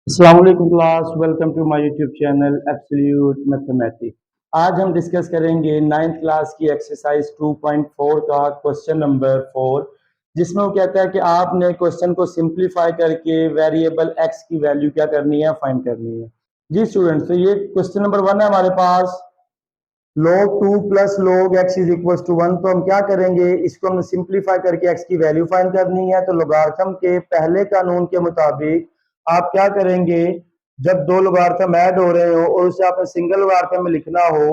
अस्सलाम वालेकुम class, welcome to my YouTube channel absolute mathematics. आज हम डिस्कस करेंगे 9th क्लास की एक्सरसाइज 2.4 का क्वेश्चन नंबर 4, जिसमें वो कहता है कि आपने क्वेश्चन को सिंप्लीफाई करके वेरिएबल एक्स की वैल्यू क्या करनी है, फाइंड करनी है। जी स्टूडेंट्स, तो ये क्वेश्चन नंबर 1 है हमारे पास। log 2 plus log x is equal to 1। तो हम क्या करेंगे, इसको हमने सिंप्लीफाई करके x की वैल्यू फाइंड करनी है। तो लोगारिथम के पहले कानून के मुताबिक आप क्या करेंगे, जब दो लोगारिथम ऐड हो रहे हो और उसे आपने सिंगल लोगारिथम में लिखना हो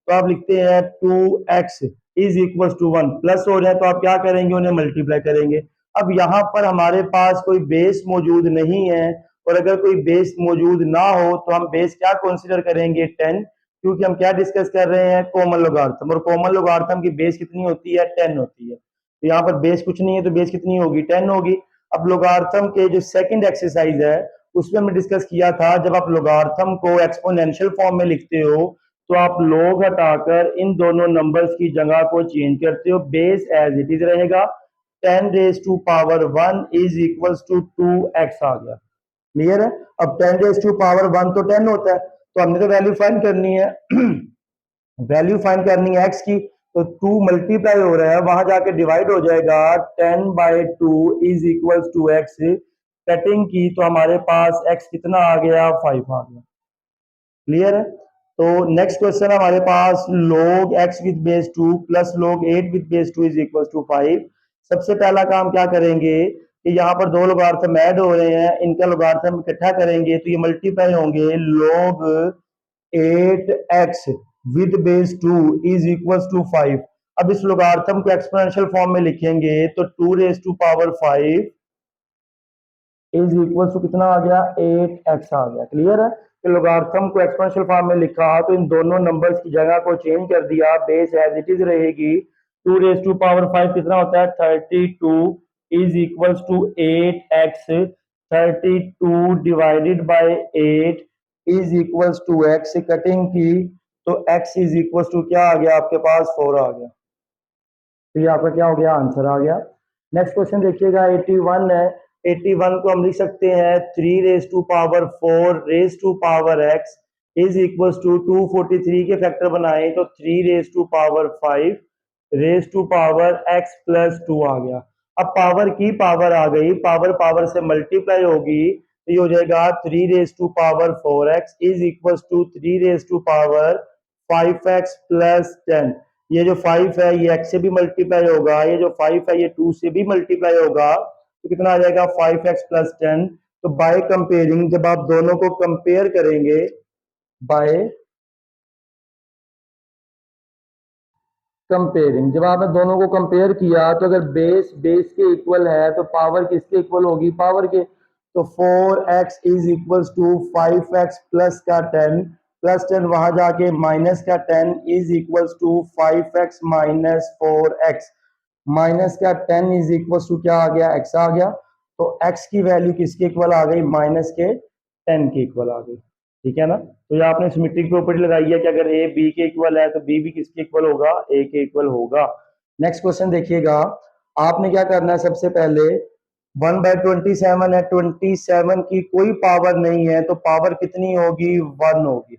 तो आप लिखते हैं 2x is equal to 1। Plus हो रहे हैं तो आप क्या करेंगे, उन्हें मल्टीप्लाई करेंगे। अब यहाँ पर हमारे पास कोई बेस मौजूद नहीं है, और अगर कोई बेस मौजूद ना हो तो हम बेस क्या कंसीडर करेंगे, 10, क्योंकि हम क्या डिस्कस कर रहे हैं, कॉमन लोगारिथम। और कॉमन लोगारिथम की बेस कितनी होती है, 10 होती है। तो यहाँ पर बेस कुछ नहीं है तो बेस कितनी होगी, 10 होगी। अब लोगारिथम के जो सेकंड एक्सरसाइज है उसमें हमने डिस्कस किया था, जब आप लोगारिथम को एक्सपोनेंशियल फॉर्म में लिखते हो तो आप लॉग हटाकर इन दोनों नंबर्स की जगह को चेंज करते हो, बेस एज इट इज रहेगा। 10 raise to power 1 is equal to 2x आ गया। क्लियर है। अब 10 रेज टू पावर 1 तो 10 होता है, तो हमने तो वैल्यू फाइंड करनी है वैल्यू फाइंड करनी है एक्स की। तो 2 मल्टीप्लाई हो रहा है, वहां जाके डिवाइड हो जाएगा। 10/2 is equal to x. Cutting की तो हमारे पास एक्स कितना आ गया, 5 आ गया। क्लियर है। तो नेक्स्ट क्वेश्चन हमारे पास, log x with base 2 plus log 8 with base 2 is equal to 5। सबसे पहला काम क्या करेंगे कि यहाँ पर दो लोगारिथम ऐड हो रहे हैं, इनका लोगारिथम इकट्ठा करेंगे तो ये मल्टीप्लाई होंगे। log 8x with base 2 is equal to 5। अब इस लोगारिथम को एक्सपोनेंशियल फॉर्म में लिखेंगे तो 2 raise to power 5 is equal to कितना आ गया, 8x आ गया। क्लियर है। कि लोगारिथम को एक्सपोनेंशियल फॉर्म में लिखा तो इन दोनों नंबर्स की जगह को चेंज कर दिया, बेस एज इट इज रहेगी। 2 रेज टू पावर 5 कितना होता है, 32 is equal to 8x। 32 divided by 8 is equal to x। Cutting की तो x इज इक्वल टू क्या आ गया आपके पास, 4 आ गया। तो ये आपका क्या हो गया, आंसर आ गया। नेक्स्ट क्वेश्चन देखिएगा, 81 है। 81 को हम लिख सकते हैं 3 raise to power 4 raise to power x is equal to 243 के फैक्टर बनाए तो 3 raise to power 5 raise to power x plus 2 आ गया। अब पावर की पावर आ गई, पावर पावर से मल्टीप्लाई होगी तो ये हो जाएगा 3 raise to power 4x is equal to 3 raise to power 5x plus 10। ये जो 5 है ये x से भी मल्टीप्लाई होगा, ये जो 5 है ये 2 से भी मल्टीप्लाई होगा, तो कितना आ जाएगा, 5x प्लस 10। तो बाय कंपेयरिंग, जब आप दोनों को कंपेयर करेंगे, बाय कंपेयरिंग, जब आपने दोनों को कंपेयर किया तो अगर बेस बेस के इक्वल है तो पावर किसके इक्वल होगी, पावर के। तो 4x is equal to 5x plus का 10 प्लस 10 वहां जाके माइनस का 10 is equal to 5x minus 4x minus का 10 इज इक्वल टू क्या आ गया, x आ गया। तो x की वैल्यू किसके इक्वल आ गई, माइनस के 10 के इक्वल आ गई। ठीक है ना। तो ये आपने सिमेट्रिक प्रॉपर्टी लगाई है कि अगर a b के इक्वल है तो b भी किसके इक्वल होगा, a के इक्वल होगा। नेक्स्ट क्वेश्चन देखिएगा, आपने क्या करना है, सबसे पहले 1/27 है, 27 की कोई पावर नहीं है तो पावर कितनी होगी, 1 होगी।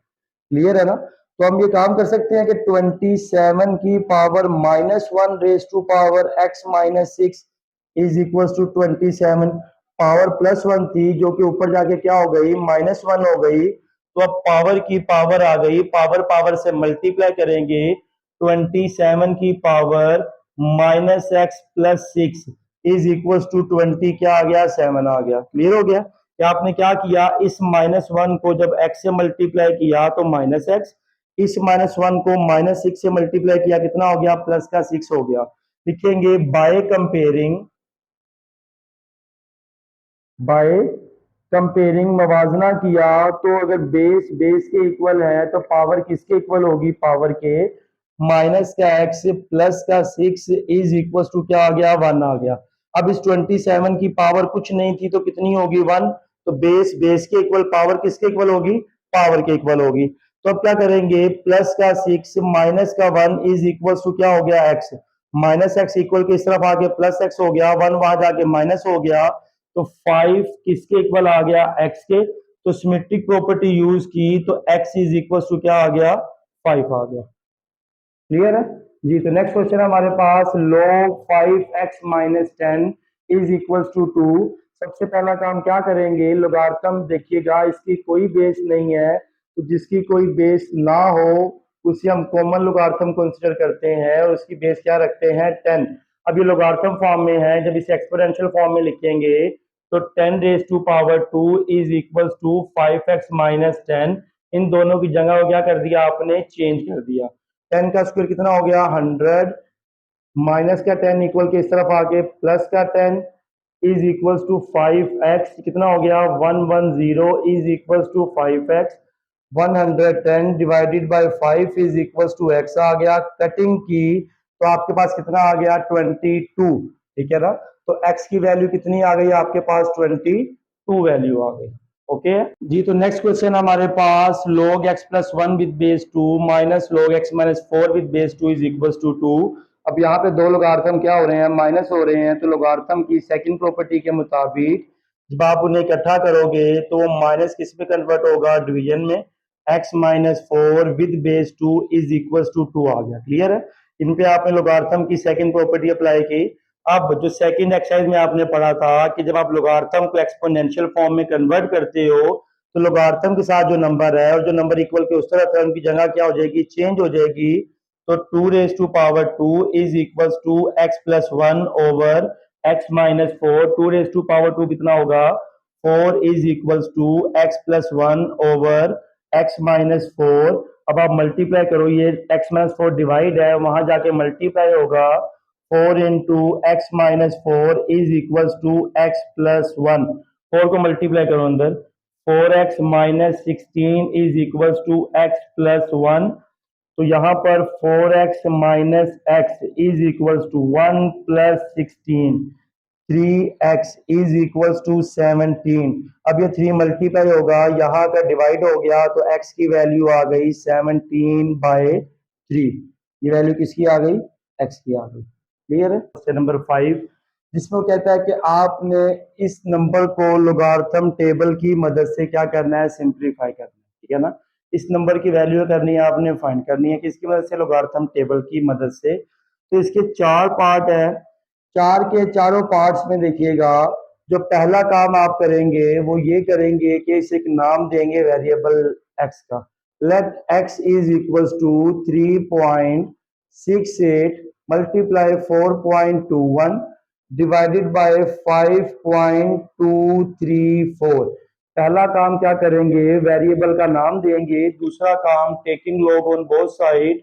क्लियर है ना। तो हम ये काम कर सकते हैं कि 27 की power -1 raise to power x minus 6 is equal to 27। Power +1 थी जो कि ऊपर जाके क्या हो गई, -1 हो गई। तो अब पावर की पावर आ गई, पावर पावर से मल्टीप्लाई करेंगे। 27 की power -x plus 6 is equal to 20 क्या आ गया, 7 आ गया। क्लियर हो गया कि आपने क्या किया, इस -1 को जब x से मल्टीप्लाई किया तो -x, इस -1 को -6 से मल्टीप्लाई किया कितना हो गया, प्लस का 6 हो गया। लिखेंगे बाय कंपेयरिंग मवाजना किया तो अगर बेस बेस के इक्वल है तो पावर किसके इक्वल होगी, पावर के। माइनस का x प्लस का 6 इज इक्वल टू क्या आ गया, 1 आ गया। अब इस 27 की पावर कुछ नहीं थी तो कितनी होगी, 1। तो बेस बेस के इक्वल पावर किसके इक्वल होगी, पावर के इक्वल होगी। तो अब क्या करेंगे, प्लस का 6 माइनस का 1 इज इक्वल टू क्या हो गया, x। माइनस एक्स इक्वल के इस तरफ आके प्लस x हो गया, 1 वहां जाके माइनस हो गया। तो 5 किसके इक्वल आ गया, x के। तो सिमेट्रिक प्रॉपर्टी यूज की तो x इज इक्वल टू क्या आ गया 5 आ गया। क्लियर है जी। तो नेक्स्ट क्वेश्चन हमारे पास log 5x minus 10 is equal to 2। सबसे पहला काम क्या करेंगे, लोगारिथम देखिएगा इसकी कोई बेस नहीं है, तो जिसकी कोई बेस ना हो उसे हम कॉमन लोगारिथम कंसीडर करते हैं और उसकी बेस क्या रखते हैं 10। अब ये लोगारिथम फॉर्म में है, जब इसे एक्सपोनेंशियल फॉर्म में लिखेंगे तो 10 raise to power 2 is equal to 5x minus 10। इन दोनों की जगह को क्या कर दिया आपने, चेंज कर दिया। 10 का स्क्वायर कितना हो गया 100, माइनस का 10 इक्वल के इस तरफ आके प्लस का 10 इज इक्वल टू 5x कितना हो गया 110 is equal to 5x। 110 divided by 5 is equal to x आ गया। कटिंग की तो आपके पास कितना आ गया 22। ठीक है ना, तो x की वैल्यू कितनी आ गई आपके पास 22 वैल्यू आ गई। ओके जी। तो नेक्स्ट क्वेश्चन हमारे पास log x plus 1 with base 2 minus log x minus 4 with base 2 is equal to 2। अब यहाँ पे दो लोगारिथम क्या हो रहे हैं, माइनस हो रहे हैं, तो लोगारिथम की सेकंड प्रॉपर्टी के मुताबिक जब आप उन्हें इकट्ठा करोगे तो वो माइनस किस में कन्वर्ट होगा, डिवीजन में। x minus 4 with base 2 is equal to 2 आ गया। क्लियर है, इन पे आपने लोगारिथम की सेकंड प्रॉपर्टी अप्लाई की। अब जो सेकंड एक्सरसाइज में आपने पढ़ा था कि जब आप लोगारिथम को एक्सपोनेंशियल फॉर्म में कन्वर्ट करते हो तो लोगारिथम के साथ जो नंबर है और जो नंबर इक्वल के उस तरफ है उनकी जगह क्या हो जाएगी, चेंज हो जाएगी। तो 2 raise to power 2 is equal to x plus 1 over x minus 4। 2 raise to power 2 कितना होगा 4 is equal to x plus 1 over x minus 4। अब आप मल्टीप्लाई करो, ये x माइनस 4 डिवाइड है, वहां जाके मल्टीप्लाई होगा 4 into x minus 4 is equal to x plus 1। 4 को मल्टीप्लाई करो अंदर, 4x minus 16 is equal to x plus 1। तो यहाँ पर 4x minus x is equal to 1 plus 16, 3x is equal to 17। अब ये 3 मल्टीप्लाई होगा, यहाँ का डिवाइड हो गया तो x की वैल्यू आ गई 17/3। ये वैल्यू किसकी आ गई, x की आ गई। क्लियर है। क्वेश्चन नंबर 5 जिसमें कहता है कि आपने इस नंबर को लोगारिथम टेबल की मदद से क्या करना है, सिंप्लीफाई करना है। ठीक है ना, इस नंबर की वैल्यू करनी है आपने, फाइंड करनी है किसकी मदद से, लोगारिथम टेबल की मदद से। तो इसके 4 पार्ट है, 4 के चारों पार्ट्स में देखिएगा जो पहला काम आप करेंगे वो ये करेंगे कि इसे एक नाम देंगे वेरिएबल x का। Let x is equal to 3.68 multiply 4.21 divided by 5.234। पहला काम क्या करेंगे, वेरिएबल का नाम देंगे। दूसरा काम taking log on both side,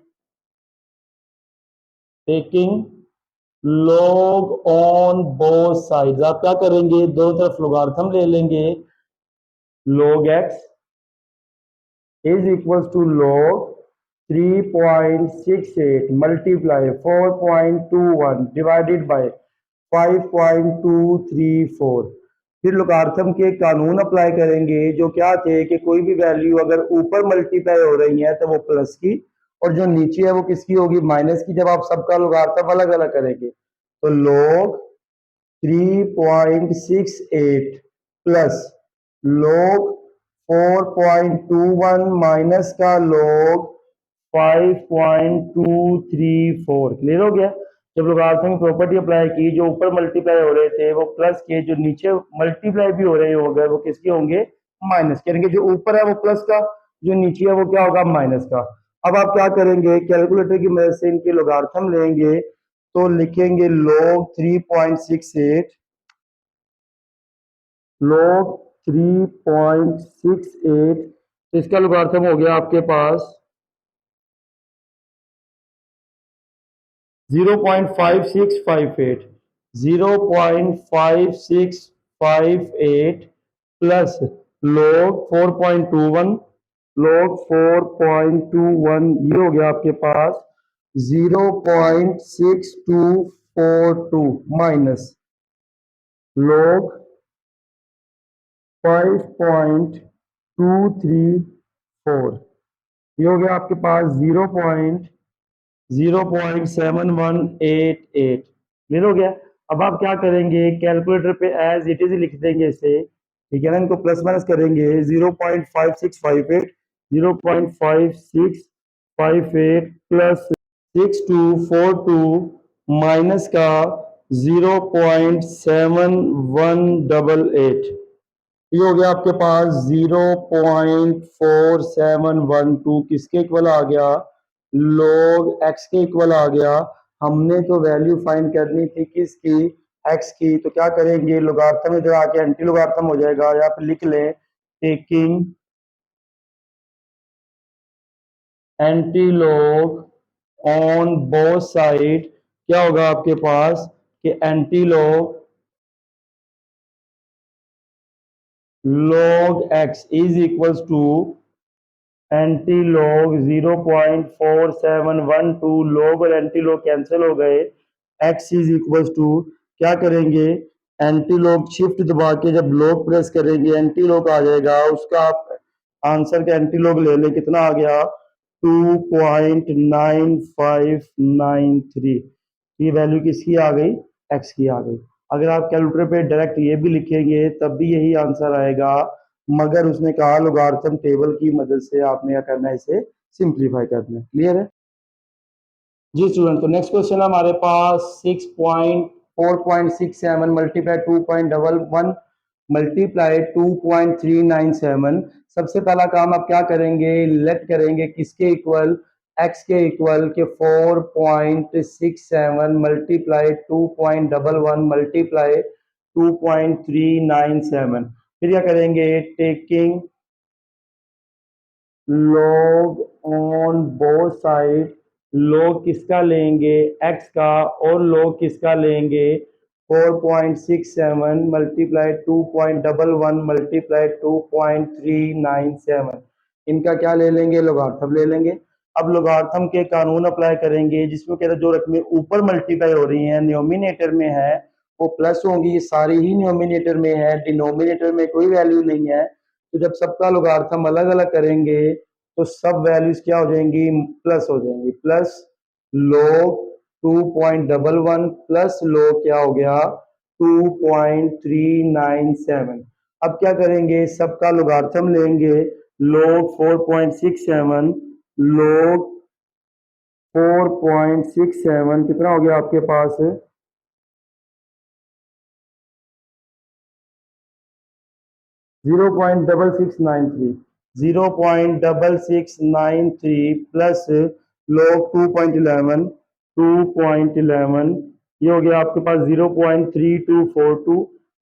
taking log on both side. आप क्या करेंगे, दोनों तरफ लोगारिथम ले लेंगे। log x is equal to log 3.68 multiply 4.21 divided by 5.234। फिर लोगारिथम के कानून अप्लाई करेंगे जो क्या थे कि कोई भी वैल्यू अगर ऊपर मल्टीप्लाई हो रही है तो वो प्लस की और जो नीचे है वो किसकी होगी, माइनस की। जब आप सबका लोगारिथम अलग अलग करेंगे तो log 3.68 प्लस log 4.21 माइनस का log 5.234। क्लियर हो गया। जब लोगारिथम प्रॉपर्टी अप्लाई की, जो ऊपर मल्टीप्लाई हो रहे थे वो प्लस के, जो नीचे मल्टीप्लाई भी हो रहे होंगे वो किसके होंगे, माइनस के। यानी कि जो ऊपर है वो प्लस का, जो नीचे है वो क्या होगा, माइनस का। अब आप क्या करेंगे, कैलकुलेटर की मदद से इनके लोगारिथम लेंगे तो लिखेंगे log 3.68 log 3.68। तो इसका लोगारिथम हो गया आपके पास 0.5658, 0.5658 प्लस log 4.21, log 4.21 ये हो गया आपके पास 0.6242 माइनस log 5.234। ये हो गया आपके पास 0.7188। क्लियर हो गया। अब आप क्या करेंगे, कैलकुलेटर पे एज इट इज लिख देंगे इसे ठीक है ना, इनको प्लस माइनस करेंगे 0.5658 0.5658 प्लस 6242 माइनस का 0.7188, ये हो गया आपके पास 0.4712 किसके इक्वल आ गया, log x के इक्वल आ गया। हमने तो वैल्यू फाइंड करनी थी किसकी, x की, तो क्या करेंगे लोगार्थम इधर आके एंटी लोगार्थम हो जाएगा, या आप लिख लें taking anti log on both side, क्या होगा आपके पास कि anti log x is equals to anti log 0.4712, log और एंटी लॉग कैंसिल हो गए, x इज इक्वल टू क्या करेंगे, एंटी लॉग शिफ्ट दबा के जब लॉग प्रेस करेंगे एंटी लॉग आ जाएगा, उसका आप आंसर का एंटी लॉग ले लें, कितना आ गया 2.9593, ये वैल्यू किसकी आ गई, x की आ गई। अगर आप कैलकुलेटर पे डायरेक्ट ये भी लिखेंगे तब भी यही आंसर आएगा, मगर उसने कहा लोगारिथम टेबल की मदद से आपने क्या करना है, इसे सिंप्लीफाई करना है। क्लियर है जी स्टूडेंट। तो नेक्स्ट क्वेश्चन हमारे पास 6.4.67 मल्टीप्लाई 2.11 मल्टीप्लाई 2.397। सबसे पहला काम आप क्या करेंगे, लेट करेंगे किसके इक्वल, x के इक्वल के 4.67 मल्टीप्लाई 2.11 मल्टीप्लाई 2.397। फिर क्या करेंगे, taking log on both side, log किसका लेंगे, x का, और log किसका लेंगे 4.67 मल्टीप्लाई 2.11 मल्टीप्लाई 2.397, इनका क्या ले लेंगे, लोगार्थम ले लेंगे। अब लोगार्थम के कानून अप्लाई करेंगे, जिसमें कहते हैं जो रकमें ऊपर मल्टीप्लाई हो रही हैं न्यूमिनेटर में है वो प्लस होंगी, ये सारी ही न्यूमिनेटर में है, डिनोमिनेटर में कोई वैल्यू नहीं है। तो जब सबका लोगार्थम अलग अलग करेंगे तो सब वैल्यूज क्या हो जाएंगी, प्लस हो जाएंगी, प्लस log 2.11 प्लस log क्या हो गया 2.397। अब क्या करेंगे, सबका लोगार्थम लेंगे, log 4.67 log 4.67 कितना हो गया आपके पास 0.6693, 0.6693 प्लस log 2.11 ये हो गया आपके पास 0.3242,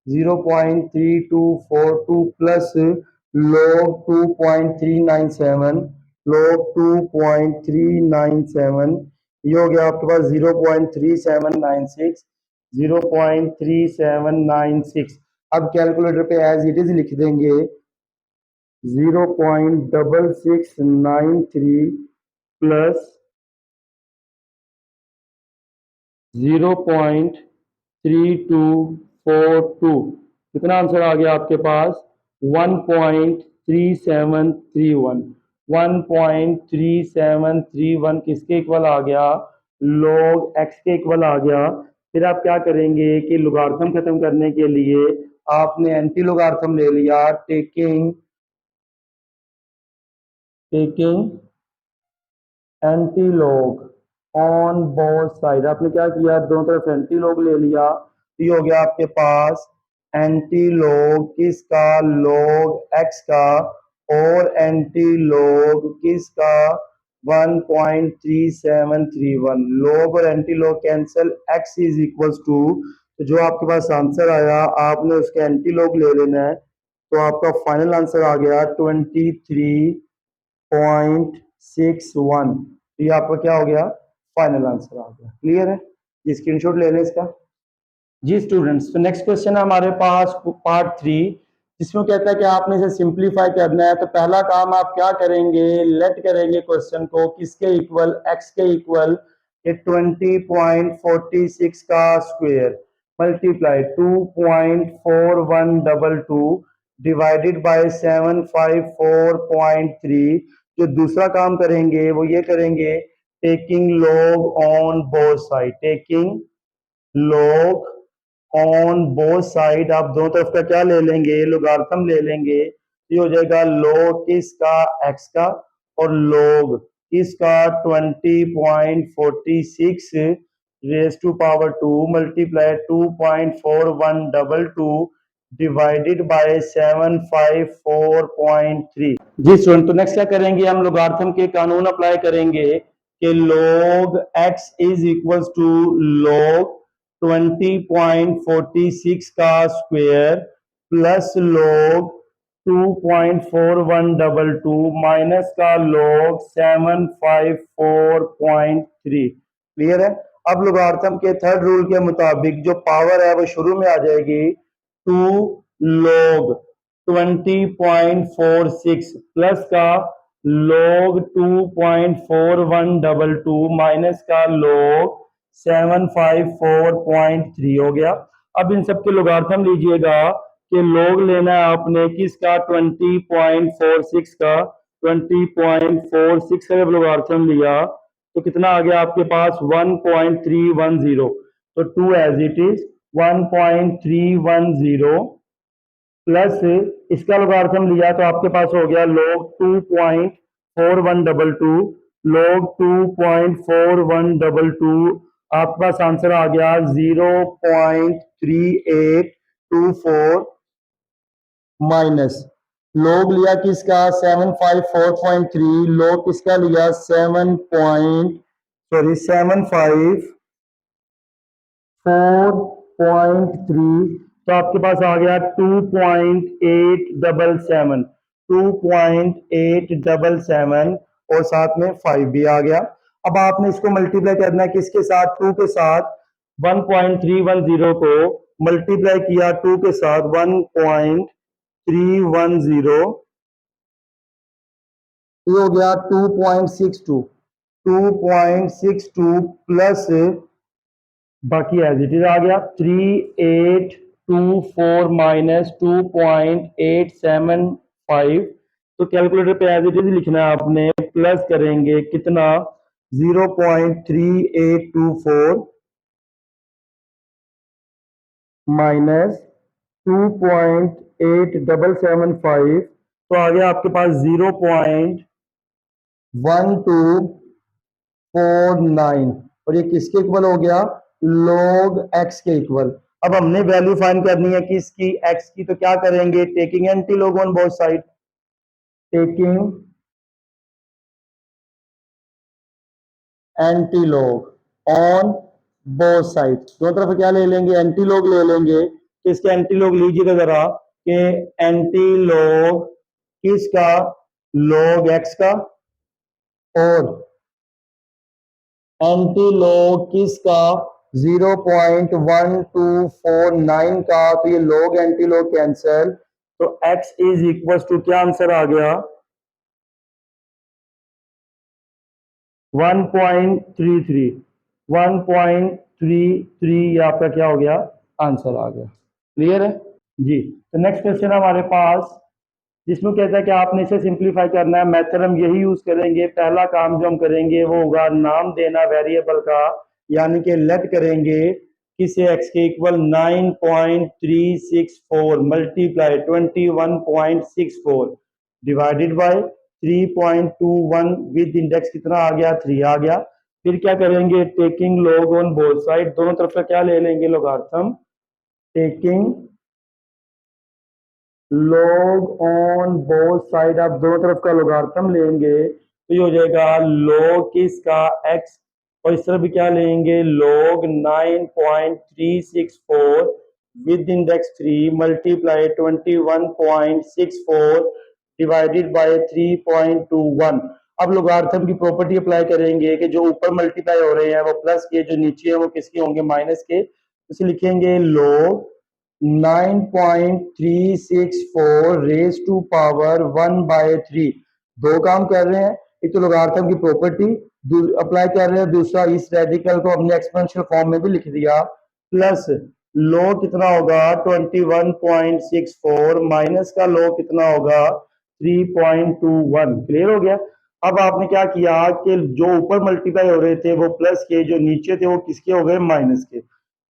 0.3242 प्लस log 2.397, log 2.397 ये हो गया आपके पास 0.3796, 0.3796। अब कैलकुलेटर पे एज इट इज लिख देंगे 0.6693 प्लस 0.3242, कितना आंसर आ गया आपके पास 1.3731, 1.3731 किसके इक्वल आ गया, log x के इक्वल आ गया। फिर आप क्या करेंगे कि लोगार्थम खत्म करने के लिए आपने एंटी लोगार्थम ले लिया, taking anti log on both side, आपने क्या किया दोनों तरफ एंटी लॉग ले लिया, तो ये हो गया आपके पास एंटी लॉग किसका, log x का, और एंटी लॉग किसका 1.3731, log और anti log cancel, x is equals to, तो जो आपके पास आंसर आया आपने उसका एंटी लॉग ले लेना है, तो आपका फाइनल आंसर आ गया 23.61, तो ये आपका क्या हो गया, फाइनल आंसर आ गया। क्लियर है, ये स्क्रीनशॉट ले लें इसका जी स्टूडेंट्स। तो नेक्स्ट क्वेश्चन है हमारे पास पार्ट 3, जिसमें कहता है कि आपने इसे सिंप्लीफाई करना है। तो पहला काम आप क्या करेंगे, लेट करेंगे क्वेश्चन को किसके इक्वल, x के इक्वल 20.46 का स्क्वायर मल्टीप्लाई 2.4122 डिवाइडेड बाय 754.3। जो दूसरा काम करेंगे वो ये करेंगे, taking log on both side, taking log on both side, आप दोनों तरफ का क्या ले लेंगे, लोगारिथम ले लेंगे। ये हो जाएगा log किसका, x का, और log किसका 20.46 raise to power 2 multiply 2.4122 divided by 754.3। जी स्टूडेंट, तो नेक्स्ट क्या करेंगे, हम लोगारिथम के कानून अप्लाई करेंगे कि log x is equal to log 20.46 का स्क्वायर प्लस log 2.4122 माइनस का log 754.3। क्लियर है। अब लोगारिथम के थर्ड रूल के मुताबिक जो पावर है वो शुरू में आ जाएगी 2 log 20.46 प्लस का log 2.4122 माइनस का log 754.3 हो गया। अब इन सब के लोगारिथम लीजिएगा कि log लेना है आपने किसका 20.46 का, 20.46 का जब लोगारिथम लिया तो कितना आ गया आपके पास 1.310। तो 2 एज इट इज 1.310 प्लस इसका लोगारिथम लिया तो आपके पास हो गया log 2.4122 log 2.4122 आपके पास आंसर आ गया 0.3824 माइनस log लिया किसका 754.3, log किसका लिया 7.4.3, तो आपके पास आ गया 2.877 और साथ में 5 भी आ गया। अब आपने इसको मल्टीप्लाई करना है किसके साथ, 2 के साथ। 1.310 को मल्टीप्लाई किया 2 के साथ 1.310, ये हो गया 2.62 प्लस बाकी एज इट इज आ गया 3824 माइनस 2.875। तो कैलकुलेटर पे एज इट इज लिखना है आपने, प्लस करेंगे कितना 0.3824 माइनस 2.8775, तो आ गया आपके पास 0.1249 और ये किसके इक्वल हो गया, log x के इक्वल। अब हमने वैल्यू फाइंड करनी है किसकी, x की, तो क्या करेंगे, taking anti log on both side, taking anti log on both side, दोनों तरफ क्या ले लेंगे, एंटी लॉग ले लेंगे। तो इसके एंटी लॉग लीजिएगा जरा कि एंटी लॉग किसका, log x का, और एंटी लॉग किसका 0.1249 का, तो ये log एंटी लॉग कैंसल, तो x इज इक्वल टू क्या आंसर आ गया 1.33 आपका क्या हो गया, आंसर आ गया। क्लियर है जी। तो नेक्स्ट क्वेश्चन हमारे पास जिसमें कहता है कि आपने इसे सिंप्लीफाई करना है। मेथड हम यही यूज करेंगे। पहला काम जो हम करेंगे वो होगा नाम देना वेरिएबल का, यानी कि लेट करेंगे किसे x के equal 9.364 multiply 21.64 divided by 3.21 with index कितना आ गया 3 आ गया। फिर क्या करेंगे, taking log on both side, दोनों तरफ का क्या ले लेंगे logarithm, taking log on both side, आप दोनों तरफ का लोगारिथम लेंगे तो ये हो जाएगा log किसका x, और इस तरफ भी क्या लेंगे log 9.364 with index 3 multiply 21.64 divided by 3.21। अब लोगारिथम की प्रॉपर्टी अप्लाई करेंगे कि जो ऊपर मल्टीप्लाई हो रहे हैं वो प्लस के, जो नीचे है वो किसके होंगे, माइनस के। इसे लिखेंगे log 9.364 रेज टू पावर 1/3। दो काम कर रहे हैं, एक तो लोगारिथम की प्रॉपर्टी अप्लाई कर रहे हैं, दूसरा इस रेडिकल को हमने एक्सपोनेंशियल फॉर्म में भी लिख दिया, प्लस log कितना होगा 21.64 माइनस का log कितना होगा 3.21। क्लियर हो गया। अब आपने क्या किया कि जो ऊपर मल्टीप्लाई हो रहे थे वो प्लस के, जो नीचे थे वो किसके हो गए, माइनस के।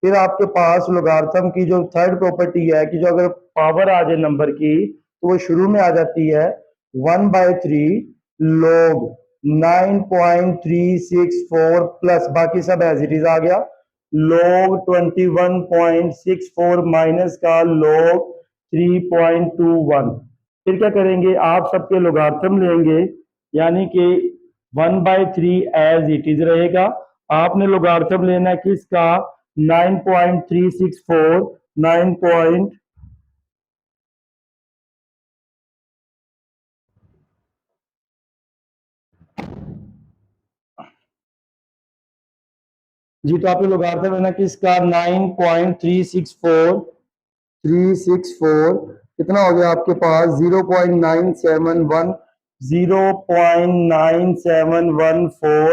फिर आपके पास लोगार्थम की जो थर्ड प्रॉपर्टी है कि जो अगर पावर आ जाए नंबर की तो वो शुरू में आ जाती है 1/3 log 9.364 प्लस बाकी सब एज इट इज आ गया log 21.64 माइनस का log 3.21। फिर क्या करेंगे, आप सबके लोगार्थम लेंगे, यानी कि 1/3 एज इट इज रहेगा। आपने लोगार्थम लेना है किसका, 9.364 9 जी, तो आपने लोगार्थम लेना किसका, 9.364 कितना हो गया आपके पास 0.971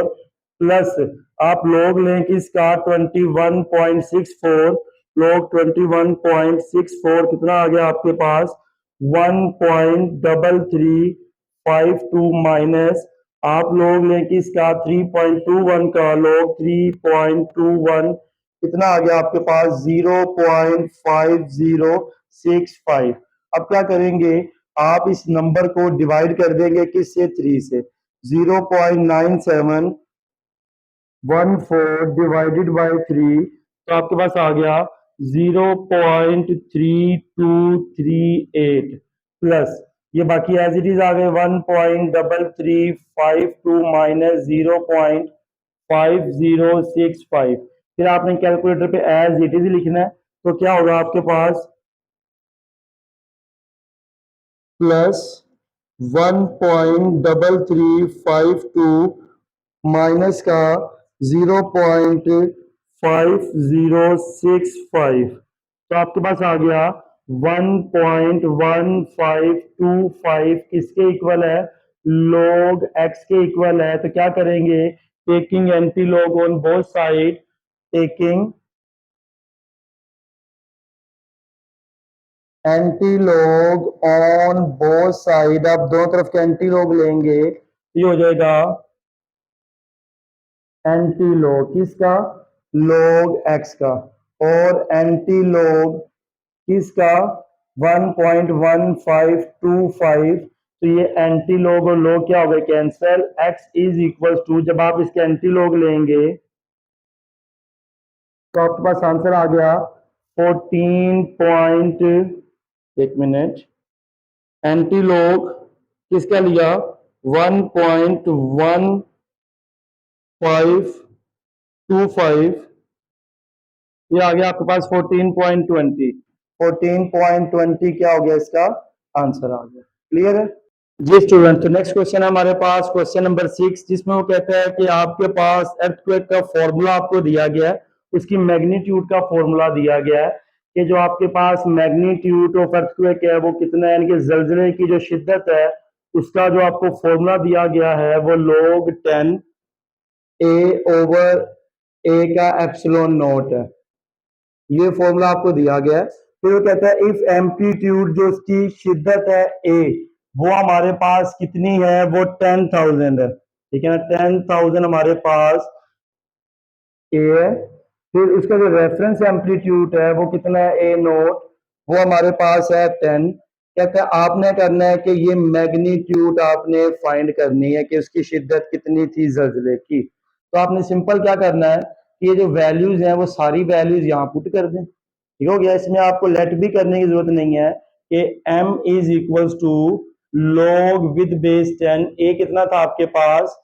प्लस आप लोग लें किसका 21.64 लोग 21.64 कितना आ गया आपके पास 1.3352 माइनस आप लोग लें किसका 3.21 का लोग 3.21 कितना आ गया आपके पास 0.5065। अब क्या करेंगे, आप इस नंबर को डिवाइड कर देंगे किससे, 3 से। 0.9714 डिवाइडेड बाय 3 तो आपके पास आ गया 0.3238 प्लस ये बाकी एज इट इज आ गए 1.3352 माइनस 0.5065। फिर आपने कैलकुलेटर पे एज इट इज लिखना है, तो क्या होगा आपके पास प्लस 1.3352 माइनस का 0.5065 तो आपके पास आ गया 1.1525 किसके इक्वल है, log x के इक्वल है। तो क्या करेंगे, taking anti log on both side, taking anti log on both side, आप दोनों तरफ के एंटी लॉग लेंगे, ये हो जाएगा एंटी लॉग किसका, log x का, और एंटी लॉग किसका 1.1525। तो ये एंटी लॉग और लॉग क्या हो गए, cancel. x is equal to, जब आप इसके एंटी लॉग लेंगे तो आपके पास आंसर आ गया 1 मिनट, एंटी लॉग किसका लिया 1.1525, ये आ गया आपके पास 14.20 क्या हो गया, इसका आंसर आ गया। क्लियर है जी स्टूडेंट। तो नेक्स्ट क्वेश्चन है हमारे पास क्वेश्चन नंबर 6, जिसमें वो कहता है कि आपके पास अर्थक्वेक का फॉर्मूला आपको दिया गया है, उसकी मैग्नीट्यूड का फॉर्मूला दिया गया है कि जो आपके पास मैग्नीट्यूड ऑफ अर्थक्वेक है वो कितना है, यानी कि जलजले की जो शिद्दत है उसका जो आपको फॉर्मूला दिया गया है वो log 10 A/A का एप्सिलॉन नॉट है, ये फॉर्मूला आपको दिया गया है। फिर वो कहता है इफ एम्पलीट्यूड जो उसकी शिद्दत है ए वो हमारे पास कितनी है, वो 10,000 है, ठीक है ना, 10,000 हमारे पास ए है। फिर उसका जो रेफरेंस एम्पलीट्यूड है वो कितना है, ए नोट, वो हमारे पास है 10। कहता है आपने करना है कि ये मैग्नीट्यूड आपने फाइंड करनी है कि उसकी शिद्दत कितनी थी जलजले की। तो आपने सिंपल क्या करना है कि ये जो वैल्यूज हैं वो सारी वैल्यूज यहाँ पुट कर दें, ठीक हो गया। इसमें आपको लेट भी करने की जरूरत नहीं है कि m is equals to log with base 10, a कितना था आपके पास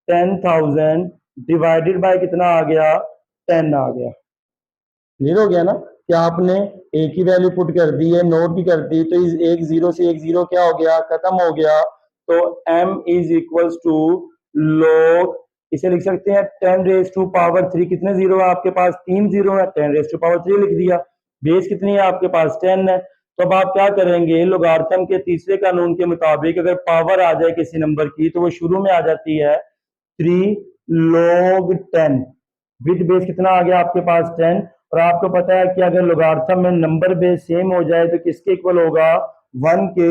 10,000 डिवाइडेड बाय कितना आ गया 10 आ गया। क्लियर हो गया ना कि आपने ए की वैल्यू पुट कर दी है, नोट भी कर दी, तो इस एक जीरो से एक जीरो क्या हो गया, खत्म हो गया। तो m is equals to log, इसे लिख सकते हैं 10⁻³ कितने जीरो है आपके पास, 3 जीरो है, 10⁻³ लिख दिया। बेस कितनी है आपके पास 10 है। तो अब आप क्या करेंगे, लोगारिथम के तीसरे कानून के मुताबिक अगर पावर आ जाए किसी नंबर की तो वो शुरू में आ जाती है 3 log 10 विद बेस कितना आ गया आपके पास 10। और आपको पता है कि अगर लोगारिथम में नंबर बेस सेम हो जाए तो किसके इक्वल होगा 1 के।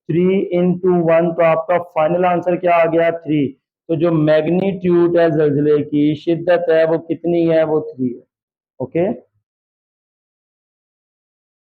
3 into 1 तो आपका फाइनल आंसर क्या आ गया 3। तो जो मैग्नीट्यूड है जलजले की शिद्दत है वो कितनी है, वो 3 है। ओके।